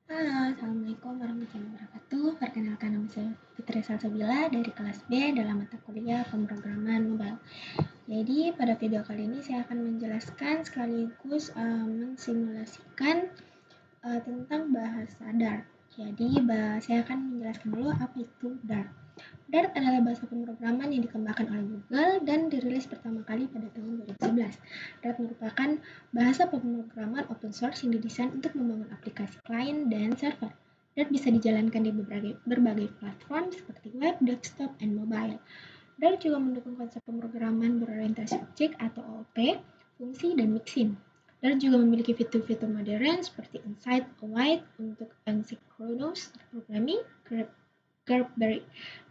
Halo, Assalamualaikum warahmatullahi wabarakatuh. Perkenalkan, nama saya Fitri Salsabila dari kelas B dalam mata kuliah pemrograman mobile. Jadi pada video kali ini saya akan menjelaskan sekaligus mensimulasikan tentang bahasa Dart. Jadi saya akan menjelaskan dulu apa itu Dart. Dart adalah bahasa pemrograman yang dikembangkan oleh Google dan dirilis pertama kali pada tahun 2011. Dart merupakan bahasa pemrograman open source yang didesain untuk membangun aplikasi klien dan server. Dart bisa dijalankan di berbagai platform seperti web, desktop, and mobile. Dart juga mendukung konsep pemrograman berorientasi objek atau OOP, fungsi, dan mixin. Dart juga memiliki fitur-fitur modern seperti Insight Await untuk asynchronous programming,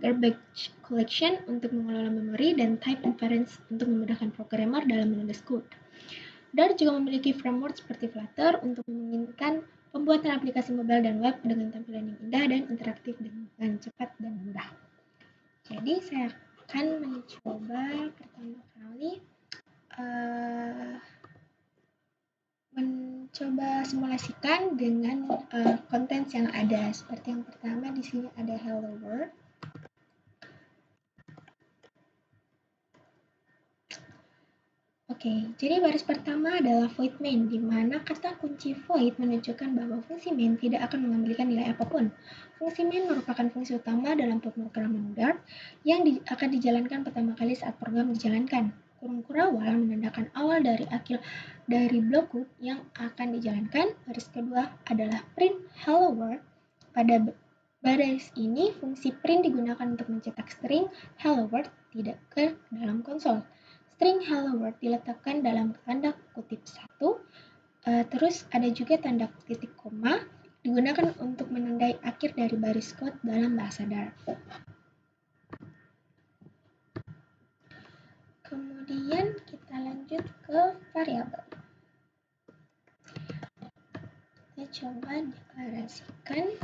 garbage collection untuk mengelola memori, dan type inference untuk memudahkan programmer dalam menulis kode. Dart juga memiliki framework seperti Flutter untuk memungkinkan pembuatan aplikasi mobile dan web dengan tampilan yang indah dan interaktif dengan cepat dan mudah. Jadi saya akan mencoba pertama kali mencoba simulasikan dengan konten yang ada. Seperti yang pertama di sini ada Hello World. Oke, jadi baris pertama adalah void main, di mana kata kunci void menunjukkan bahwa fungsi main tidak akan mengambilkan nilai apapun. Fungsi main merupakan fungsi utama dalam pemrograman Dart yang akan dijalankan pertama kali saat program dijalankan. Kurung kurawal menandakan awal dari akhir dari blok code yang akan dijalankan. Baris kedua adalah print hello world. Pada baris ini, fungsi print digunakan untuk mencetak string hello world tidak ke dalam konsol. String hello world diletakkan dalam tanda kutip 1, terus ada juga tanda titik koma digunakan untuk menandai akhir dari baris kode dalam bahasa Dart. Kemudian kita lanjut ke variabel. Kita coba deklarasikan.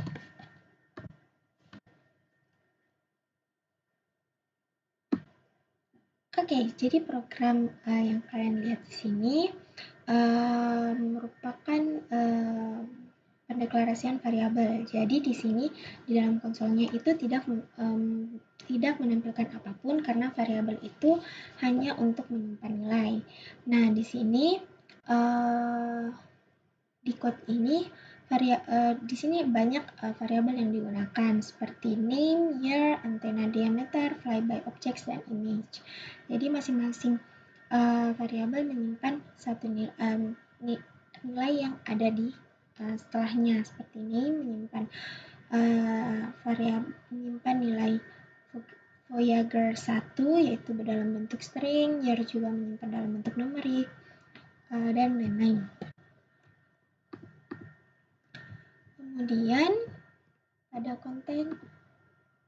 Oke, jadi program yang kalian lihat di sini merupakan pendeklarasian variabel. Jadi di sini di dalam konsolnya itu tidak menampilkan apapun karena variabel itu hanya untuk menyimpan nilai. Nah, di sini di code ini di sini banyak variabel yang digunakan seperti name, year, antenna diameter, flyby objects, dan image. Jadi masing-masing variabel menyimpan satu nilai yang ada di setelahnya. Seperti name menyimpan menyimpan nilai Voyager 1 yaitu dalam bentuk string, year juga menyimpan dalam bentuk numerik, dan lain-lain. Kemudian ada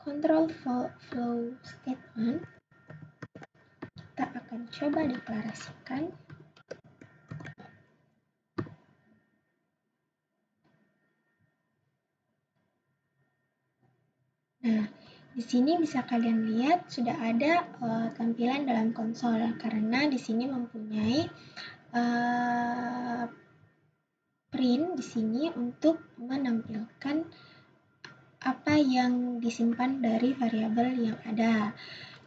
control flow statement. Kita akan coba deklarasikan. Nah, di sini bisa kalian lihat sudah ada tampilan dalam konsol karena di sini mempunyai print di sini untuk menampilkan apa yang disimpan dari variabel yang ada.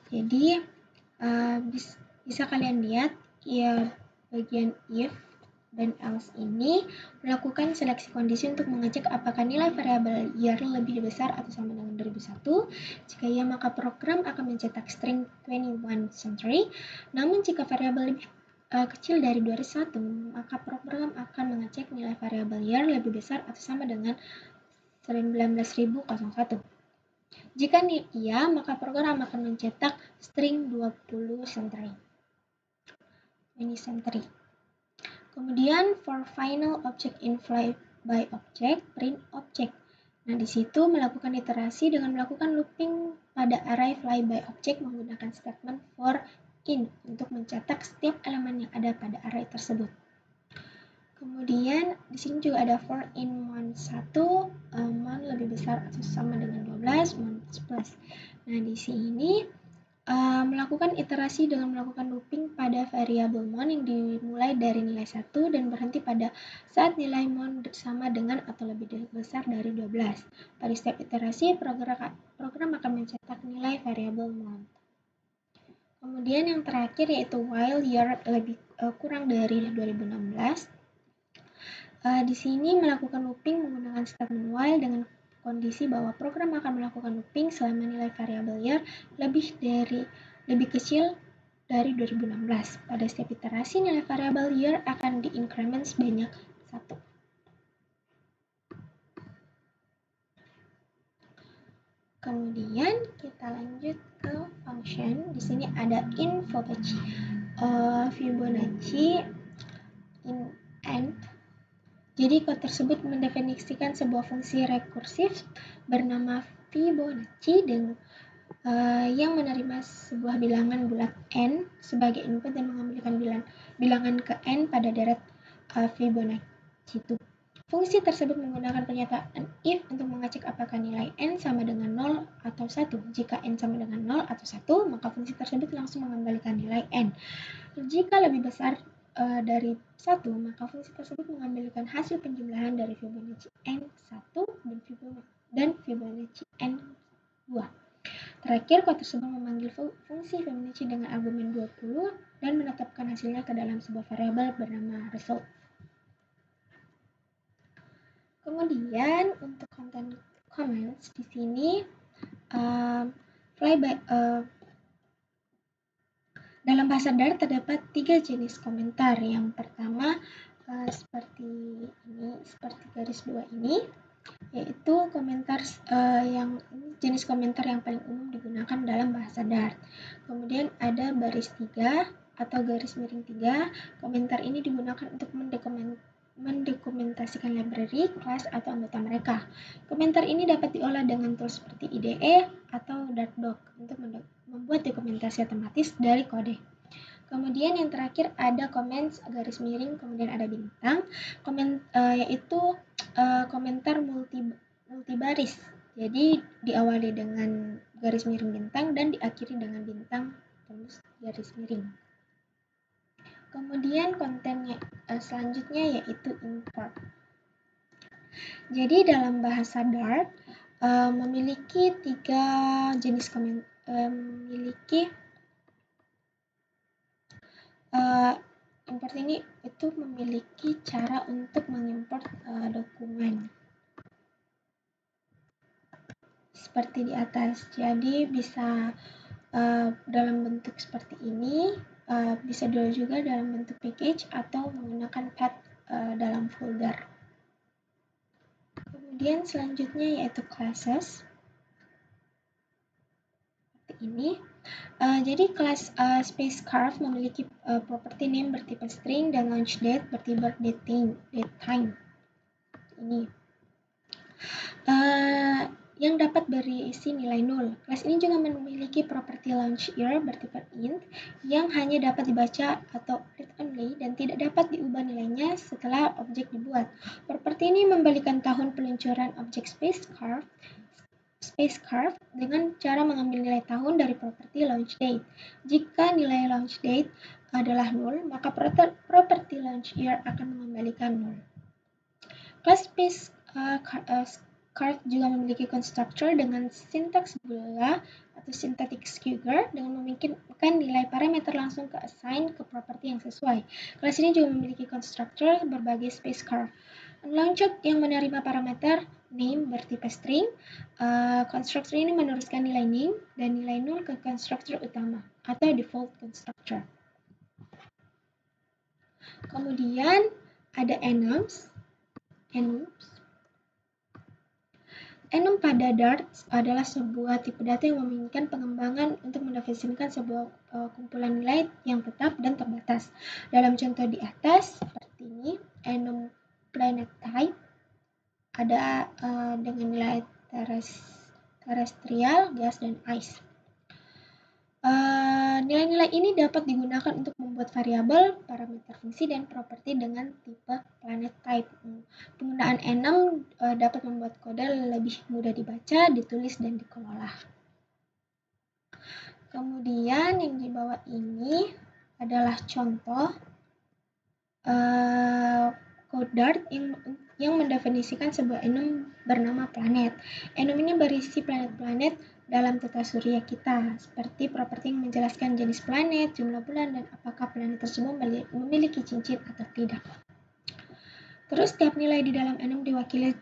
Jadi bisa kalian lihat ya bagian if dan else ini melakukan seleksi kondisi untuk mengecek apakah nilai variabel year lebih besar atau sama dengan 2001. Jika ya, maka program akan mencetak string 21st century. Namun jika variabel lebih kecil dari 2001, maka program akan mengecek nilai variabel year lebih besar atau sama dengan 19.001. Jika iya, maka program akan mencetak string 20 century. Kemudian for final object in flyby object, print object. Nah, di situ melakukan iterasi dengan melakukan looping pada array flyby object menggunakan statement for in untuk mencetak setiap elemen yang ada pada array tersebut. Kemudian di sini juga ada for in mount 1, mount lebih besar atau sama dengan 12, mount plus. Nah, di sini melakukan iterasi dengan melakukan looping pada variabel mon yang dimulai dari nilai 1 dan berhenti pada saat nilai mon sama dengan atau lebih besar dari 12. Pada setiap iterasi, program akan mencetak nilai variabel mon. Kemudian yang terakhir yaitu while year lebih kurang dari 2016. Di sini melakukan looping menggunakan statement while dengan kondisi bahwa program akan melakukan looping selama nilai variabel year lebih kecil dari 2016. Pada setiap iterasi, nilai variabel year akan di-increment sebanyak 1. Kemudian kita lanjut ke function. Di sini ada in Fibonacci in and. Jadi kode tersebut mendefinisikan sebuah fungsi rekursif bernama Fibonacci yang menerima sebuah bilangan bulat n sebagai input dan mengambilkan bilangan ke n pada deret Fibonacci itu. Fungsi tersebut menggunakan pernyataan if untuk mengecek apakah nilai n sama dengan 0 atau 1. Jika n sama dengan 0 atau 1, maka fungsi tersebut langsung mengembalikan nilai n. Jika lebih besar dari 1, maka fungsi tersebut mengambilkan hasil penjumlahan dari Fibonacci n1 dan Fibonacci n2. Terakhir, kode tersebut memanggil fungsi Fibonacci dengan argumen 20 dan menetapkan hasilnya ke dalam sebuah variabel bernama result. Kemudian untuk content comments di sini dalam bahasa Dart terdapat 3 jenis komentar. Yang pertama seperti garis 2 ini, yaitu komentar jenis komentar yang paling umum digunakan dalam bahasa Dart. Kemudian ada baris 3 atau garis miring 3. Komentar ini digunakan untuk mendokumentasikan library, kelas, atau anggota mereka. Komentar ini dapat diolah dengan tools seperti IDE atau Dartdoc untuk membuat dokumentasi otomatis dari kode. Kemudian yang terakhir ada comments garis miring, kemudian ada bintang, yaitu komentar multibaris. Jadi diawali dengan garis miring bintang dan diakhiri dengan bintang terus garis miring. Kemudian kontennya selanjutnya yaitu import. Jadi dalam bahasa Dart memiliki 3 jenis import ini itu memiliki cara untuk mengimport dokumen seperti di atas. Jadi bisa dalam bentuk seperti ini, bisa juga dalam bentuk package atau menggunakan path dalam folder. Kemudian selanjutnya yaitu classes. Seperti ini. Jadi kelas Spacecraft memiliki property name bertipe string dan launch date bertipe date time. Ini yang dapat berisi nilai 0. Kelas ini juga memiliki property launch year bertipe int yang hanya dapat dibaca atau read only dan tidak dapat diubah nilainya setelah objek dibuat. Property ini membalikan tahun peluncuran objek Spacecraft dengan cara mengambil nilai tahun dari property launch date. Jika nilai launch date adalah 0, maka property launch year akan mengembalikan 0. Kelas Spacecraft juga memiliki constructor dengan sintaks bola atau syntactic skewer dengan memungkinkan nilai parameter langsung ke-assign ke properti yang sesuai. Kelas ini juga memiliki constructor berbagai Spacecraft. Unlaunched yang menerima parameter name bertipe string. Constructor ini meneruskan nilai name dan nilai 0 ke constructor utama atau default constructor. Kemudian ada enums. Enum pada Dart adalah sebuah tipe data yang memungkinkan pengembangan untuk mendefinisikan sebuah kumpulan nilai yang tetap dan terbatas. Dalam contoh di atas seperti ini, enum planet type ada dengan nilai terestrial, gas, dan ice. Nilai-nilai ini dapat digunakan untuk membuat variabel, parameter fungsi, dan properti dengan tipe planet type. Penggunaan enum dapat membuat kode lebih mudah dibaca, ditulis, dan dikelola. Kemudian yang di bawah ini adalah contoh code Dart yang mendefinisikan sebuah enum bernama planet. Enum ini berisi planet-planet dalam tata surya kita, seperti properti yang menjelaskan jenis planet, jumlah bulan, dan apakah planet tersebut memiliki cincin atau tidak. Terus setiap nilai di dalam enum diwakili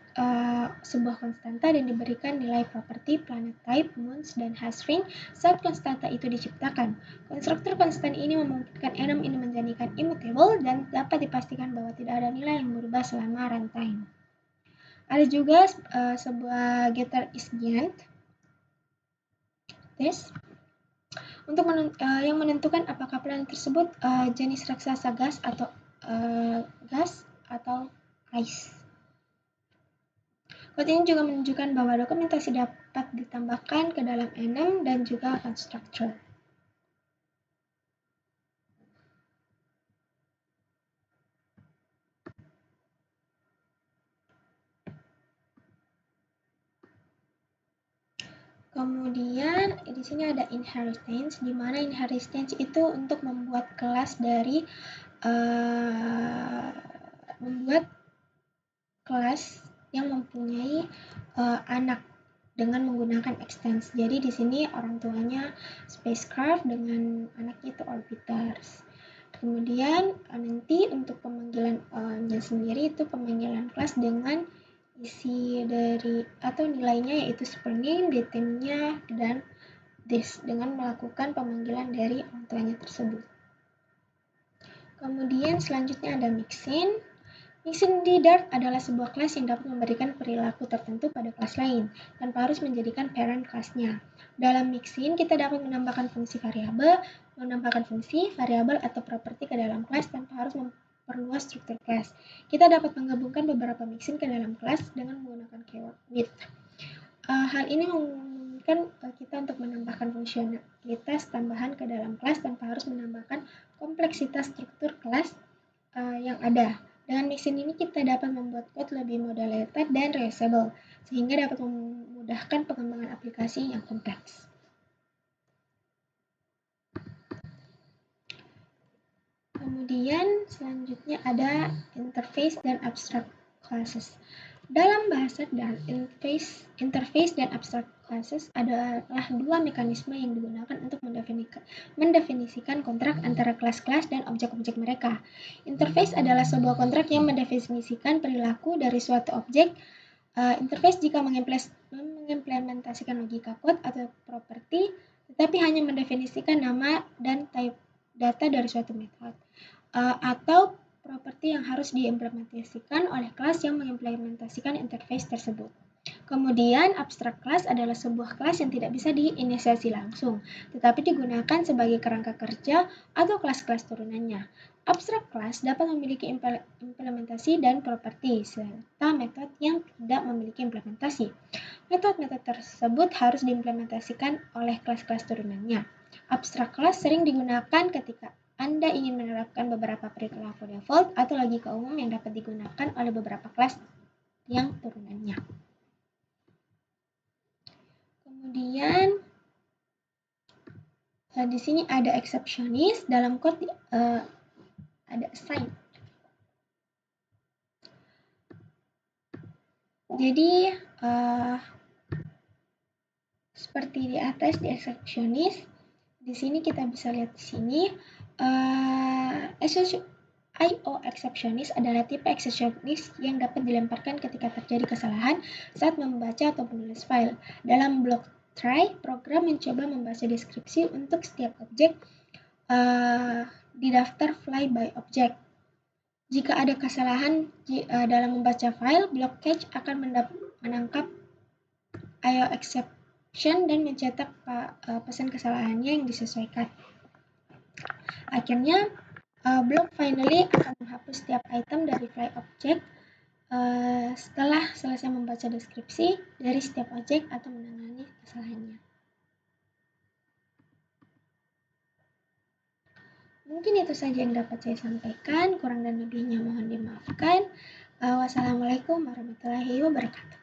sebuah konstanta dan diberikan nilai properti planet type, moons, dan hash ring saat konstanta itu diciptakan. Konstruktor konstan ini memungkinkan enum ini menjadikan immutable dan dapat dipastikan bahwa tidak ada nilai yang berubah selama runtime. Ada juga sebuah getter is giant test untuk yang menentukan apakah planet tersebut jenis raksasa gas atau ice. Code ini juga menunjukkan bahwa dokumentasi dapat ditambahkan ke dalam enum dan juga constructor. Kemudian di sini ada inheritance, di mana inheritance itu untuk membuat kelas dari membuat kelas yang mempunyai anak dengan menggunakan extends. Jadi di sini orang tuanya spacecraft dengan anaknya itu orbiters. Kemudian nanti untuk pemanggilannya sendiri itu pemanggilan kelas dengan isi dari atau nilainya yaitu supername, datemnya, dan this dengan melakukan pemanggilan dari orang tuanya tersebut. Kemudian selanjutnya ada mixin. Mixin di Dart adalah sebuah kelas yang dapat memberikan perilaku tertentu pada kelas lain tanpa harus menjadikan parent kelasnya. Dalam mixin, kita dapat menambahkan fungsi variabel, menambahkan fungsi, variabel, atau properti ke dalam kelas tanpa harus memperluas struktur kelas. Kita dapat menggabungkan beberapa mixin ke dalam kelas dengan menggunakan keyword with. Hal ini memungkinkan kita untuk menambahkan fungsionalitas tambahan ke dalam kelas tanpa harus menambahkan kompleksitas struktur kelas yang ada. Dengan mixin ini kita dapat membuat code lebih modulated dan reusable, sehingga dapat memudahkan pengembangan aplikasi yang kompleks. Kemudian selanjutnya ada interface dan abstract classes. Dalam bahasa Dart, interface dan abstract classes adalah dua mekanisme yang digunakan untuk mendefinisikan kontrak antara kelas-kelas dan objek-objek mereka. Interface adalah sebuah kontrak yang mendefinisikan perilaku dari suatu objek. Interface jika mengimplementasikan logika code atau properti, tetapi hanya mendefinisikan nama dan type data dari suatu metode. Atau properti yang harus diimplementasikan oleh kelas yang mengimplementasikan interface tersebut. Kemudian, abstract class adalah sebuah kelas yang tidak bisa diinisiasi langsung, tetapi digunakan sebagai kerangka kerja atau kelas-kelas turunannya. Abstract class dapat memiliki implementasi dan properti, serta metode yang tidak memiliki implementasi. Metode-metode tersebut harus diimplementasikan oleh kelas-kelas turunannya. Abstract class sering digunakan ketika Anda ingin menerapkan beberapa perilaku default atau logika umum yang dapat digunakan oleh beberapa kelas yang turunannya. Kemudian di sini ada exceptionist, dalam code ada assign. Jadi seperti di atas di exceptionist, di sini kita bisa lihat di sini IO exceptionist adalah tipe exceptionist yang dapat dilemparkan ketika terjadi kesalahan saat membaca atau menulis file. Dalam blok try, program mencoba membaca deskripsi untuk setiap objek di daftar fly by object. Jika ada kesalahan dalam membaca file, blok catch akan menangkap IO exception dan mencetak pesan kesalahannya yang disesuaikan. Akhirnya, blok finally akan menghapus setiap item dari fly object setelah selesai membaca deskripsi dari setiap objek atau menangani kesalahannya. Mungkin itu saja yang dapat saya sampaikan, kurang dan lebihnya mohon dimaafkan. Wassalamualaikum warahmatullahi wabarakatuh.